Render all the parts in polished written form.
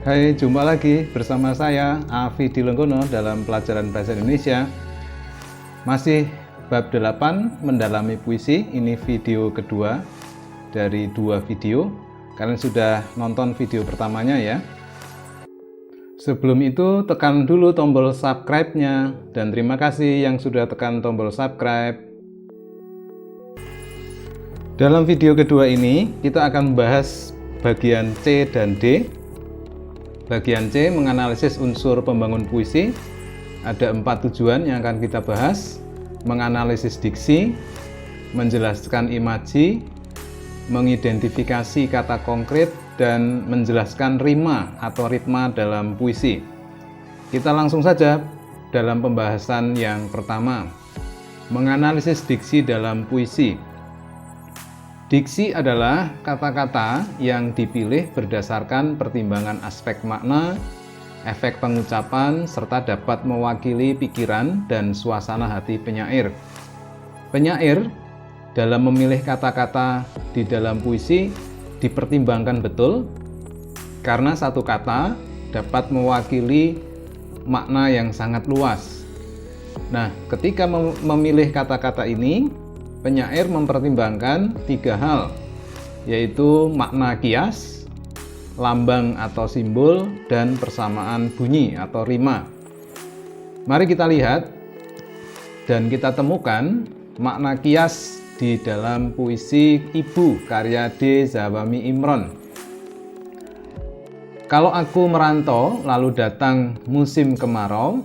Hai, jumpa lagi bersama saya Avi Dilenggono dalam pelajaran bahasa Indonesia. Masih bab 8 mendalami puisi. Ini video kedua dari 2 video. Kalian sudah nonton video pertamanya ya. Sebelum itu tekan dulu tombol subscribe-nya dan terima kasih yang sudah tekan tombol subscribe. Dalam video kedua ini kita akan membahas bagian C dan D. Bagian C menganalisis unsur pembangun puisi. Ada 4 tujuan yang akan kita bahas: menganalisis diksi, menjelaskan imaji, mengidentifikasi kata konkret, dan menjelaskan rima atau ritma dalam puisi. Kita langsung saja dalam pembahasan yang pertama, menganalisis diksi dalam puisi. Diksi adalah kata-kata yang dipilih berdasarkan pertimbangan aspek makna, efek pengucapan, serta dapat mewakili pikiran dan suasana hati penyair. Penyair dalam memilih kata-kata di dalam puisi dipertimbangkan betul, karena satu kata dapat mewakili makna yang sangat luas. Nah, ketika memilih kata-kata ini, penyair mempertimbangkan 3 hal, yaitu makna kias, lambang atau simbol, dan persamaan bunyi atau rima. Mari kita lihat dan kita temukan makna kias di dalam puisi Ibu karya D. Zawami Imron. Kalau aku merantau lalu datang musim kemarau,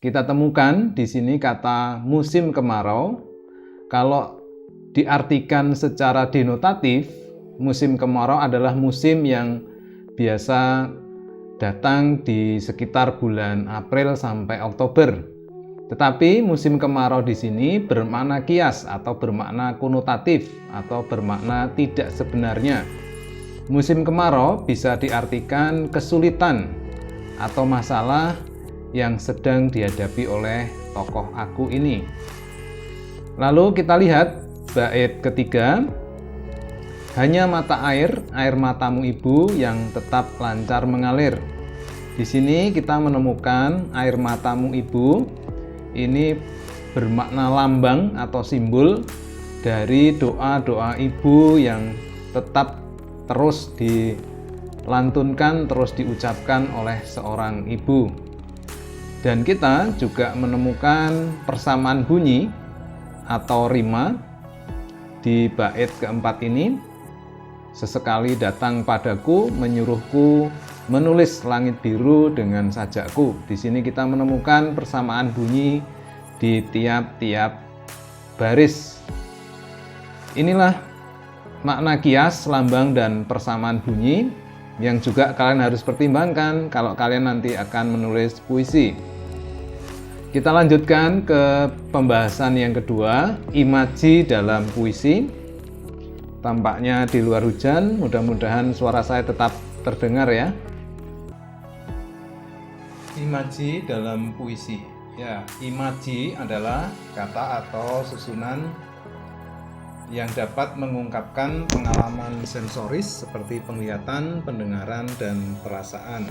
kita temukan di sini kata musim kemarau. Kalau diartikan secara denotatif, musim kemarau adalah musim yang biasa datang di sekitar bulan April sampai Oktober. Tetapi musim kemarau di sini bermakna kias atau bermakna konotatif atau bermakna tidak sebenarnya. Musim kemarau bisa diartikan kesulitan atau masalah yang sedang dihadapi oleh tokoh aku ini. Lalu kita lihat bait ketiga, hanya mata air matamu ibu yang tetap lancar mengalir. Di sini kita menemukan air matamu ibu, ini bermakna lambang atau simbol dari doa-doa ibu yang tetap terus dilantunkan, terus diucapkan oleh seorang ibu. Dan kita juga menemukan persamaan bunyi atau rima di bait keempat ini. Sesekali datang padaku, menyuruhku menulis langit biru dengan sajakku. Di sini kita menemukan persamaan bunyi di tiap-tiap baris. Inilah makna kias, lambang, dan persamaan bunyi yang juga kalian harus pertimbangkan kalau kalian nanti akan menulis puisi. Kita lanjutkan ke pembahasan yang kedua, imaji dalam puisi. Tampaknya di luar hujan, mudah-mudahan suara saya tetap terdengar ya. Imaji dalam puisi. Ya, imaji adalah kata atau susunan yang dapat mengungkapkan pengalaman sensoris seperti penglihatan, pendengaran, dan perasaan.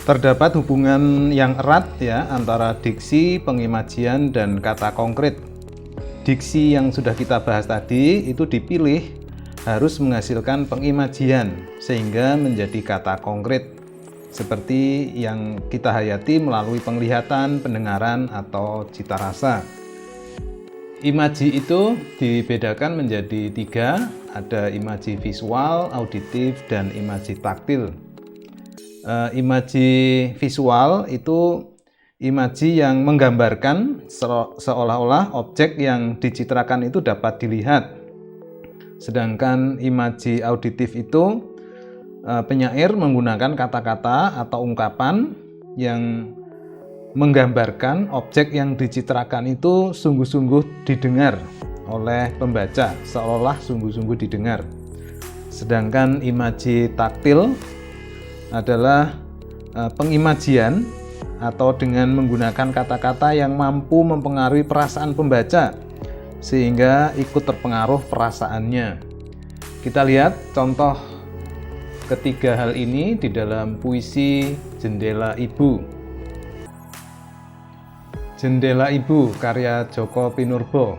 Terdapat hubungan yang erat ya antara diksi, pengimajian, dan kata konkret. Diksi yang sudah kita bahas tadi itu dipilih harus menghasilkan pengimajian sehingga menjadi kata konkret, seperti yang kita hayati melalui penglihatan, pendengaran, atau cita rasa. Imaji itu dibedakan menjadi 3, ada imaji visual, auditif, dan imaji taktil. Imaji visual itu imaji yang menggambarkan seolah-olah objek yang dicitrakan itu dapat dilihat. Sedangkan imaji auditif itu penyair menggunakan kata-kata atau ungkapan yang menggambarkan objek yang dicitrakan itu sungguh-sungguh didengar oleh pembaca, seolah sungguh-sungguh didengar. Sedangkan imaji taktil adalah pengimajian atau dengan menggunakan kata-kata yang mampu mempengaruhi perasaan pembaca sehingga ikut terpengaruh perasaannya. Kita lihat contoh ketiga hal ini di dalam puisi Jendela Ibu. Jendela Ibu karya Djoko Pinurbo.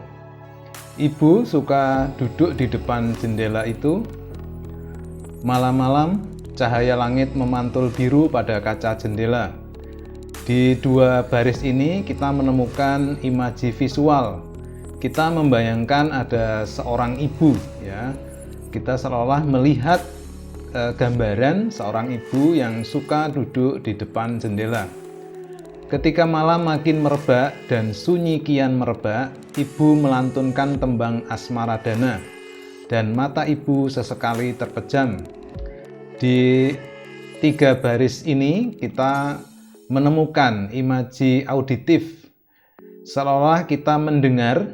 Ibu suka duduk di depan jendela itu. Malam-malam cahaya langit memantul biru pada kaca jendela. Di dua baris ini kita menemukan imaji visual. Kita membayangkan ada seorang ibu, ya. Kita seolah melihat gambaran seorang ibu yang suka duduk di depan jendela. Ketika malam makin merebak dan sunyi kian merebak, ibu melantunkan tembang Asmaradana dan mata ibu sesekali terpejam. Di tiga baris ini kita menemukan imaji auditif, seolah kita mendengar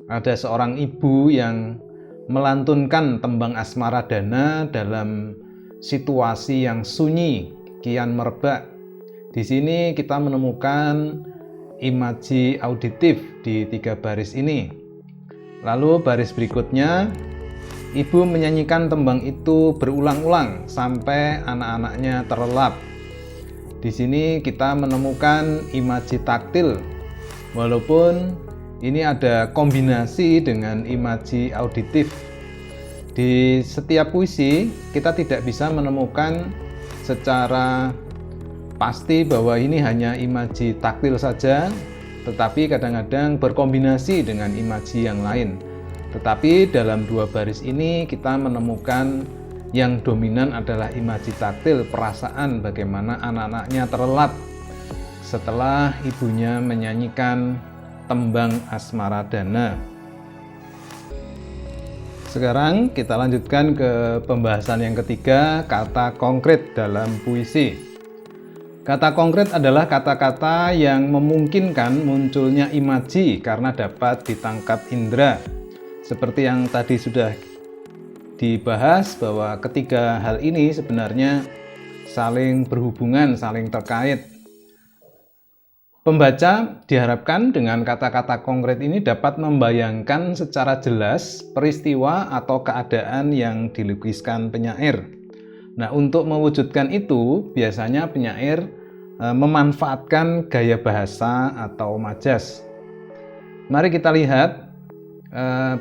ada seorang ibu yang melantunkan tembang Asmaradana dalam situasi yang sunyi kian merebak. Di sini kita menemukan imaji auditif di tiga baris ini. Lalu baris berikutnya, ibu menyanyikan tembang itu berulang-ulang sampai anak-anaknya terlelap. Di sini kita menemukan imaji taktil, walaupun ini ada kombinasi dengan imaji auditif. Di setiap puisi kita tidak bisa menemukan secara pasti bahwa ini hanya imaji taktil saja, tetapi kadang-kadang berkombinasi dengan imaji yang lain. Tetapi dalam dua baris ini kita menemukan yang dominan adalah imaji taktil, perasaan bagaimana anak-anaknya terlelap setelah ibunya menyanyikan tembang Asmaradana. Sekarang kita lanjutkan ke pembahasan yang ketiga, kata konkret dalam puisi. Kata konkret adalah kata-kata yang memungkinkan munculnya imaji karena dapat ditangkap indera. Seperti yang tadi sudah dibahas bahwa ketiga hal ini sebenarnya saling berhubungan, saling terkait. Pembaca diharapkan dengan kata-kata konkret ini dapat membayangkan secara jelas peristiwa atau keadaan yang dilukiskan penyair. Nah, untuk mewujudkan itu, biasanya penyair memanfaatkan gaya bahasa atau majas. Mari kita lihat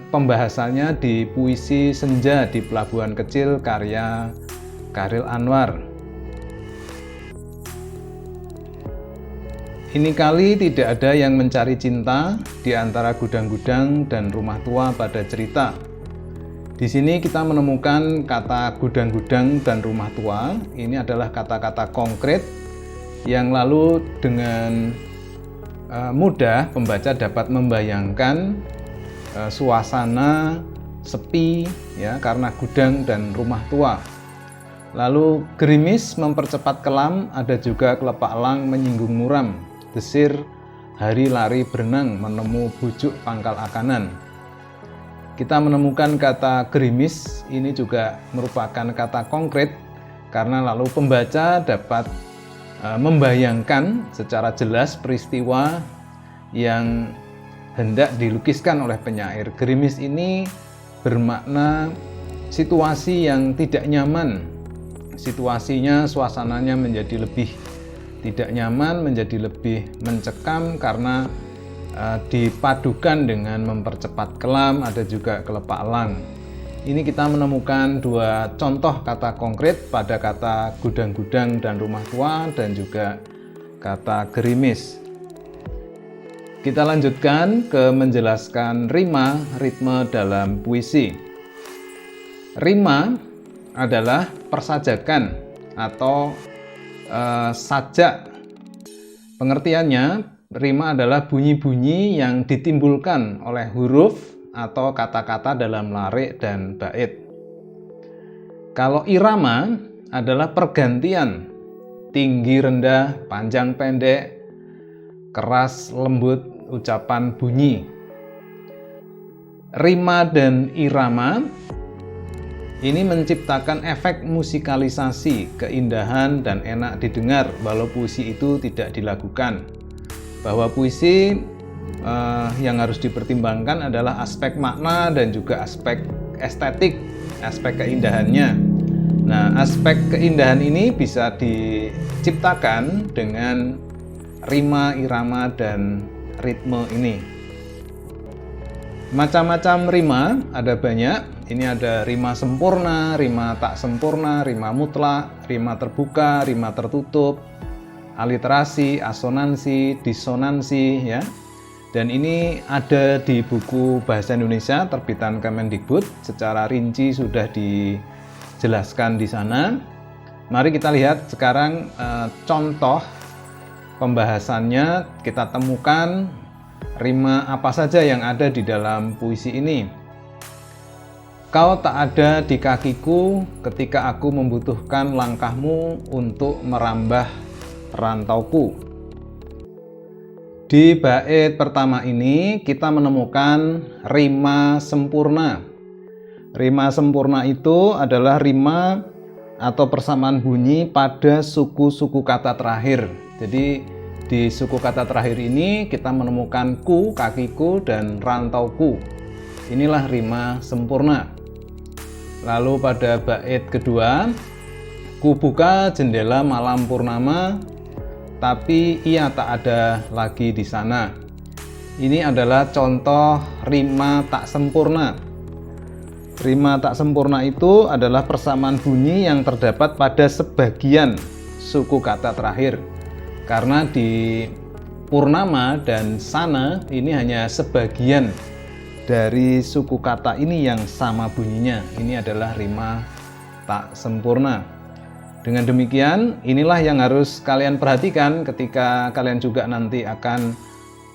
pembahasannya di puisi Senja di Pelabuhan Kecil karya Chairil Anwar. Ini kali tidak ada yang mencari cinta di antara gudang-gudang dan rumah tua pada cerita. Di sini kita menemukan kata gudang-gudang dan rumah tua. Ini adalah kata-kata konkret yang lalu dengan mudah pembaca dapat membayangkan suasana sepi, ya, karena gudang dan rumah tua. Lalu gerimis mempercepat kelam, ada juga kelepak elang menyinggung muram. Desir hari lari berenang menemu bujuk pangkal akanan. Kita menemukan kata gerimis, ini juga merupakan kata konkret karena lalu pembaca dapat membayangkan secara jelas peristiwa yang hendak dilukiskan oleh penyair. Gerimis ini bermakna situasi yang tidak nyaman. Situasinya, suasananya menjadi lebih tidak nyaman, menjadi lebih mencekam karena dipadukan dengan mempercepat kelam, ada juga kelepak elang. Ini kita menemukan dua contoh kata konkret pada kata gudang-gudang dan rumah tua dan juga kata gerimis. Kita lanjutkan ke menjelaskan rima, ritme dalam puisi. Rima adalah persajakan atau sajak. Pengertiannya, rima adalah bunyi-bunyi yang ditimbulkan oleh huruf atau kata-kata dalam larik dan bait. Kalau irama adalah pergantian tinggi rendah, panjang pendek, keras lembut ucapan bunyi. Rima dan irama ini menciptakan efek musikalisasi, keindahan dan enak didengar walau puisi itu tidak dilakukan. Bahwa puisi yang harus dipertimbangkan adalah aspek makna dan juga aspek estetik, aspek keindahannya. Nah, aspek keindahan ini bisa diciptakan dengan rima, irama, dan ritme ini. Macam-macam rima ada banyak. Ini ada rima sempurna, rima tak sempurna, rima mutlak, rima terbuka, rima tertutup, aliterasi, asonansi, disonansi, ya. Dan ini ada di buku Bahasa Indonesia terbitan Kemendikbud, secara rinci sudah dijelaskan di sana. Mari kita lihat sekarang contoh pembahasannya. Kita temukan rima apa saja yang ada di dalam puisi ini. Kau tak ada di kakiku ketika aku membutuhkan langkahmu untuk merambah rantauku. Di bait pertama ini kita menemukan rima sempurna. Rima sempurna itu adalah rima atau persamaan bunyi pada suku-suku kata terakhir. Jadi di suku kata terakhir ini kita menemukan ku, kakiku, dan rantauku. Inilah rima sempurna. Lalu pada bait kedua, ku buka jendela malam purnama, tapi ia tak ada lagi di sana. Ini adalah contoh rima tak sempurna. Rima tak sempurna itu adalah persamaan bunyi yang terdapat pada sebagian suku kata terakhir. Karena di purnama dan sana ini hanya sebagian dari suku kata ini yang sama bunyinya. Ini adalah rima tak sempurna. Dengan demikian, inilah yang harus kalian perhatikan ketika kalian juga nanti akan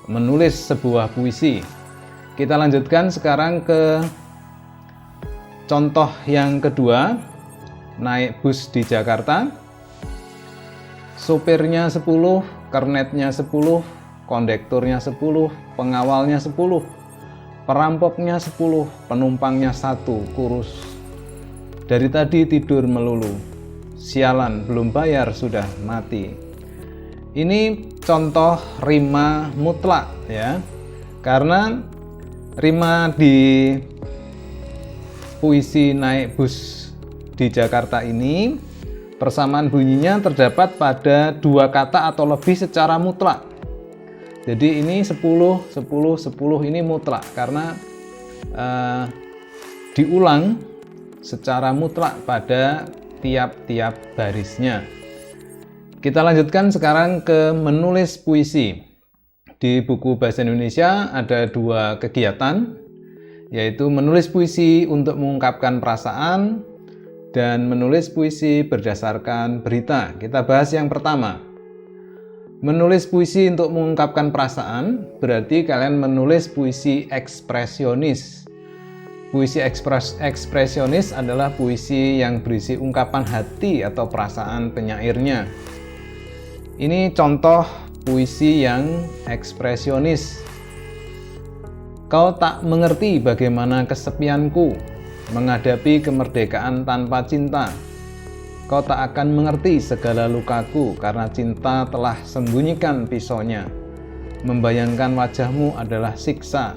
menulis sebuah puisi. Kita lanjutkan sekarang ke contoh yang kedua. Naik bus di Jakarta. Sopirnya 10, kernetnya 10, kondekturnya 10, pengawalnya 10, perampoknya 10, penumpangnya 1, kurus. Dari tadi tidur melulu. Sialan, belum bayar sudah mati. Ini contoh rima mutlak, ya. Karena rima di puisi Naik Bus di Jakarta ini persamaan bunyinya terdapat pada 2 kata atau lebih secara mutlak. Jadi ini 10, 10, 10 ini mutlak karena diulang secara mutlak pada tiap-tiap barisnya. Kita lanjutkan sekarang ke menulis puisi. Di buku Bahasa Indonesia ada 2 kegiatan, yaitu menulis puisi untuk mengungkapkan perasaan dan menulis puisi berdasarkan berita. Kita bahas yang pertama. Menulis puisi untuk mengungkapkan perasaan berarti kalian menulis puisi ekspresionis. Puisi ekspresionis adalah puisi yang berisi ungkapan hati atau perasaan penyairnya. Ini contoh puisi yang ekspresionis. Kau tak mengerti bagaimana kesepianku menghadapi kemerdekaan tanpa cinta. Kau tak akan mengerti segala lukaku karena cinta telah sembunyikan pisaunya. Membayangkan wajahmu adalah siksa.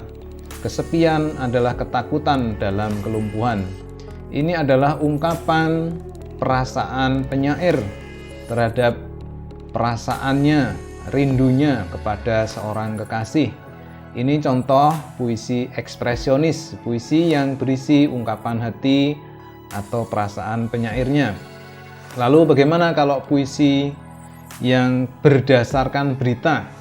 Kesepian adalah ketakutan dalam kelumpuhan. Ini adalah ungkapan perasaan penyair terhadap perasaannya, rindunya kepada seorang kekasih. Ini contoh puisi ekspresionis, puisi yang berisi ungkapan hati atau perasaan penyairnya. Lalu bagaimana kalau puisi yang berdasarkan berita?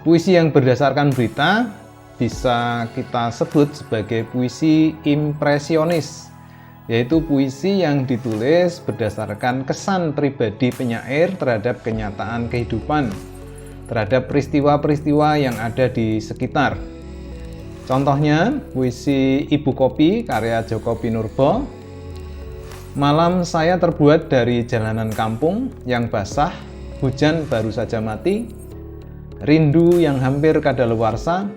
Puisi yang berdasarkan berita bisa kita sebut sebagai puisi impresionis, yaitu puisi yang ditulis berdasarkan kesan pribadi penyair terhadap kenyataan kehidupan, terhadap peristiwa-peristiwa yang ada di sekitar. Contohnya puisi Ibu Kopi karya Djoko Pinurbo. Malam saya terbuat dari jalanan kampung yang basah, hujan baru saja mati, rindu yang hampir kadaluarsa,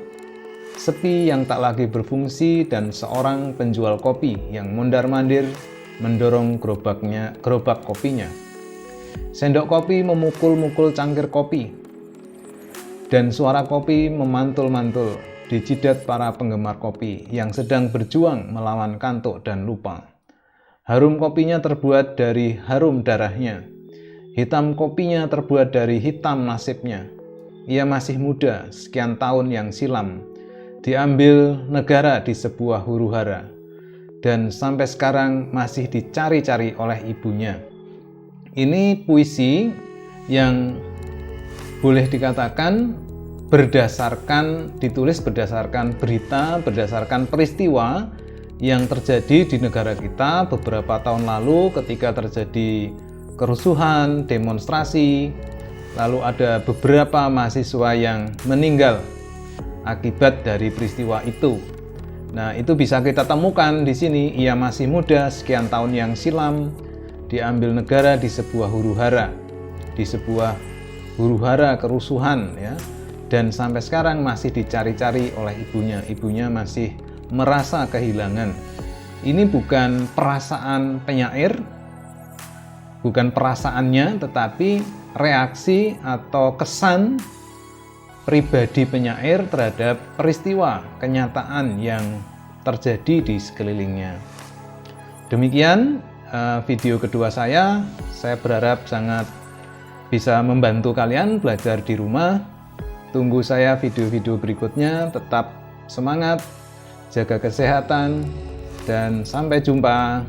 sepi yang tak lagi berfungsi, dan seorang penjual kopi yang mondar-mandir mendorong gerobak kopinya. Sendok kopi memukul-mukul cangkir kopi, dan suara kopi memantul-mantul di jidat para penggemar kopi yang sedang berjuang melawan kantuk dan lupa. Harum kopinya terbuat dari harum darahnya. Hitam kopinya terbuat dari hitam nasibnya. Ia masih muda, sekian tahun yang silam. Diambil negara di sebuah huru-hara. Dan sampai sekarang masih dicari-cari oleh ibunya. Ini puisi yang boleh dikatakan ditulis berdasarkan berita, berdasarkan peristiwa yang terjadi di negara kita beberapa tahun lalu ketika terjadi kerusuhan, demonstrasi, lalu ada beberapa mahasiswa yang meninggal akibat dari peristiwa itu. Nah, itu bisa kita temukan di sini. Ia masih muda, sekian tahun yang silam, diambil negara di sebuah huru-hara, kerusuhan ya. Dan sampai sekarang masih dicari-cari oleh ibunya. Ibunya masih merasa kehilangan. Ini bukan perasaan penyair, bukan perasaannya, tetapi reaksi atau kesan pribadi penyair terhadap peristiwa kenyataan yang terjadi di sekelilingnya. Demikian video kedua saya berharap sangat bisa membantu kalian belajar di rumah. Tunggu saya video-video berikutnya, tetap semangat, jaga kesehatan, dan sampai jumpa.